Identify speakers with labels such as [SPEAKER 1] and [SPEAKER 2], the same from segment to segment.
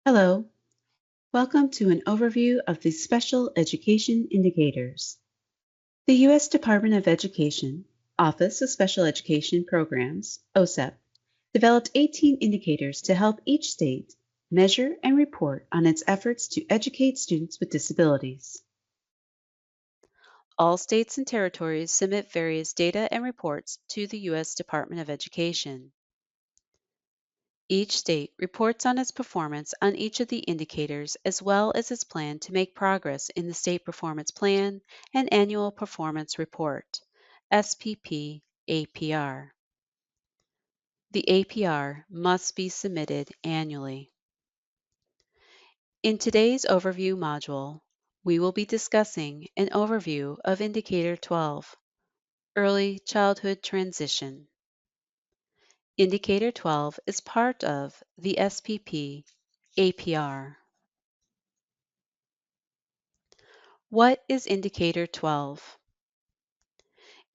[SPEAKER 1] Hello, welcome to an overview of the Special Education Indicators. The U.S. Department of Education, Office of Special Education Programs, OSEP, developed 18 indicators to help each state measure and report on its efforts to educate students with disabilities.
[SPEAKER 2] All states and territories submit various data and reports to the U.S. Department of Education. Each state reports on its performance on each of the indicators as well as its plan to make progress in the State Performance Plan and Annual Performance Report, SPP APR. The APR must be submitted annually. In today's overview module, we will be discussing an overview of Indicator 12, Early Childhood Transition. Indicator 12 is part of the SPP APR. What is Indicator 12?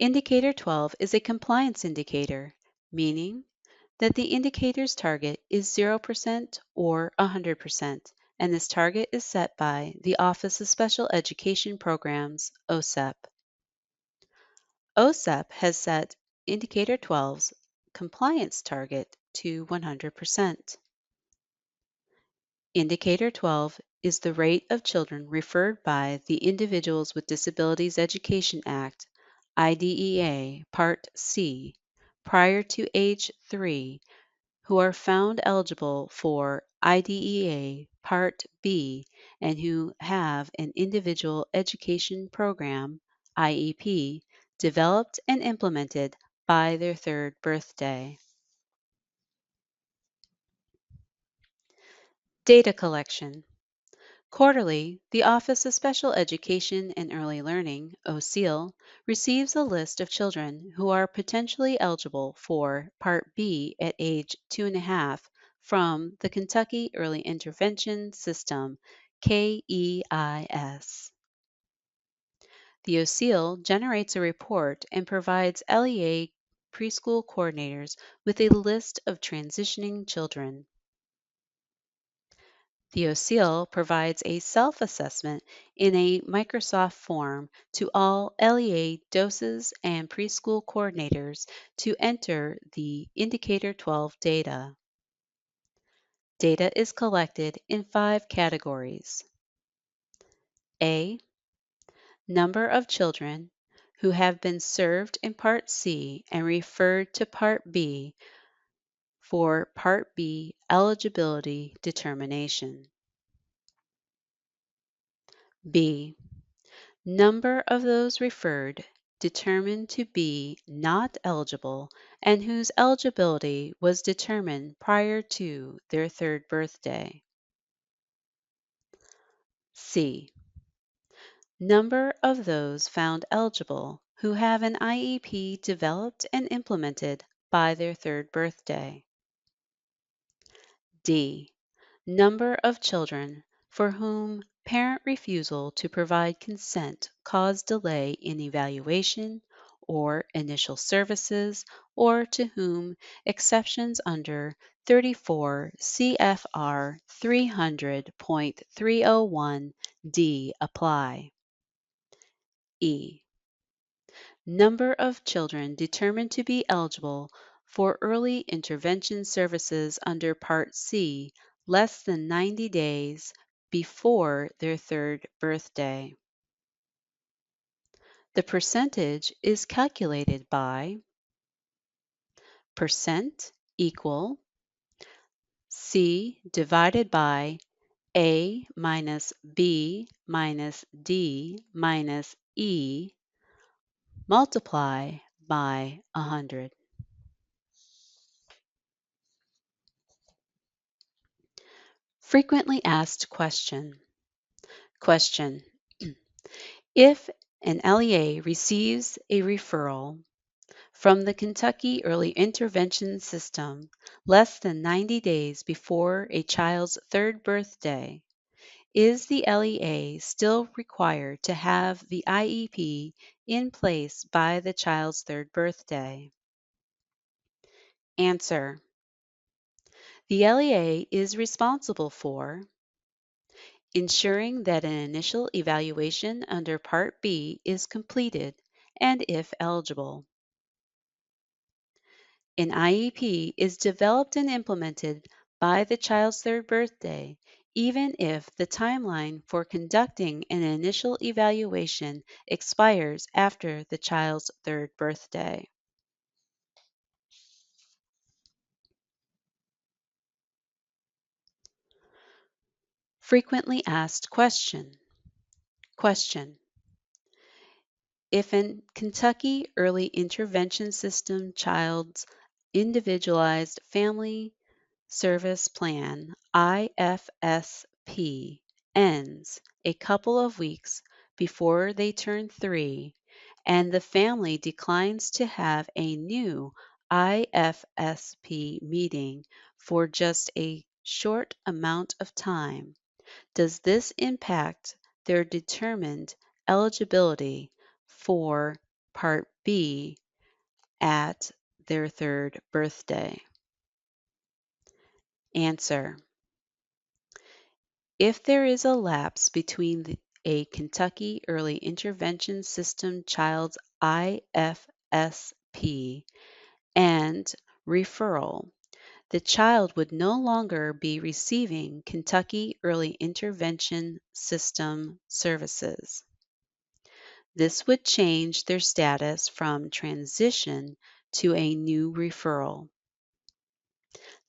[SPEAKER 2] Indicator 12 is a compliance indicator, meaning that the indicator's target is 0% or 100%, and this target is set by the Office of Special Education Programs, OSEP. OSEP has set Indicator 12's compliance target to 100%. Indicator 12 is the rate of children referred by the Individuals with Disabilities Education Act, IDEA, Part C, prior to age 3 who are found eligible for IDEA Part B and who have an individual education program, IEP, developed and implemented by their third birthday. Data collection. Quarterly, the Office of Special Education and Early Learning, OSEEL, receives a list of children who are potentially eligible for Part B at age 2.5 from the Kentucky Early Intervention System, KEIS. The OSEEL generates a report and provides LEA preschool coordinators with a list of transitioning children. The OSEEL provides a self-assessment in a Microsoft form to all LEA doses and preschool coordinators to enter the Indicator 12 data. Data is collected in 5 categories. A. Number of children who have been served in Part C and referred to Part B for Part B eligibility determination. B. Number of those referred determined to be not eligible and whose eligibility was determined prior to their third birthday. C. Number of those found eligible who have an IEP developed and implemented by their third birthday. D. Number of children for whom parent refusal to provide consent caused delay in evaluation or initial services, or to whom exceptions under 34 CFR 300.301D apply. E. Number of children determined to be eligible for early intervention services under Part C less than 90 days before their third birthday. The percentage is calculated by percent equal C divided by A minus B minus D minus E multiply by 100. Frequently asked question. Question. If an LEA receives a referral from the Kentucky Early Intervention System less than 90 days before a child's third birthday, is the LEA still required to have the IEP in place by the child's third birthday? Answer. The LEA is responsible for ensuring that an initial evaluation under Part B is completed and if eligible. An IEP is developed and implemented by the child's third birthday, even if the timeline for conducting an initial evaluation expires after the child's third birthday. Frequently asked question. If an Kentucky Early Intervention System child's individualized family service plan IFSP ends a couple of weeks before they turn 3 and the family declines to have a new IFSP meeting for just a short amount of time, does this impact their determined eligibility for Part B at their third birthday? Answer: if there is a lapse between a Kentucky Early Intervention System child's IFSP and referral, the child would no longer be receiving Kentucky Early Intervention System services. This would change their status from transition to a new referral.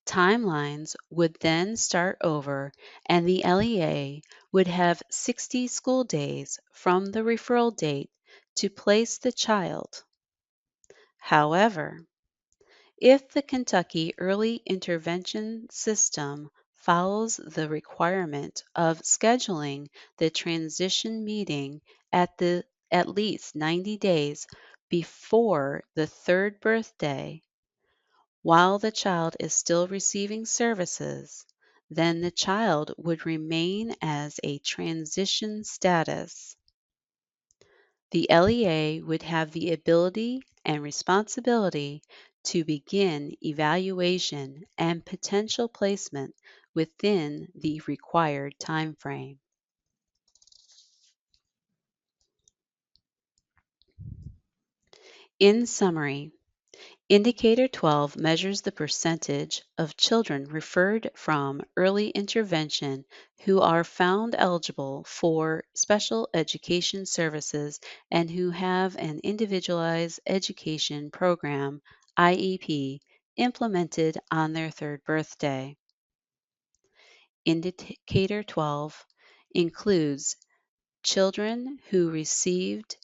[SPEAKER 2] Timelines would then start over and the LEA would have 60 school days from the referral date to place the child. However, if the Kentucky Early Intervention System follows the requirement of scheduling the transition meeting at least 90 days before the third birthday, while the child is still receiving services, then the child would remain as a transition status. The LEA would have the ability and responsibility to begin evaluation and potential placement within the required timeframe. In summary, Indicator 12 measures the percentage of children referred from early intervention who are found eligible for special education services and who have an individualized education program IEP implemented on their third birthday. Indicator 12 includes children who received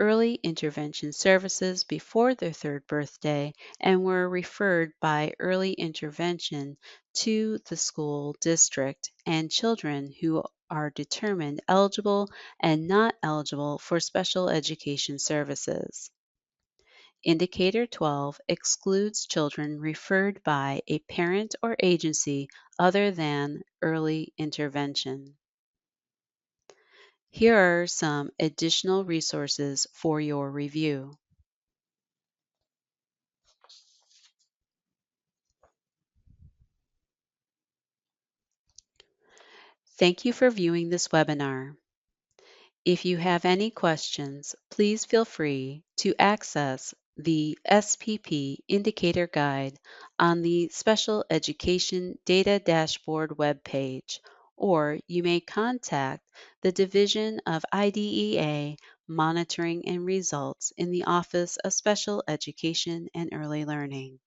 [SPEAKER 2] early intervention services before their third birthday and were referred by early intervention to the school district, and children who are determined eligible and not eligible for special education services. Indicator 12 excludes children referred by a parent or agency other than early intervention. Here are some additional resources for your review. Thank you for viewing this webinar. If you have any questions, please feel free to access the SPP Indicator Guide on the Special Education Data Dashboard webpage, or you may contact the Division of IDEA Monitoring and Results in the Office of Special Education and Early Learning.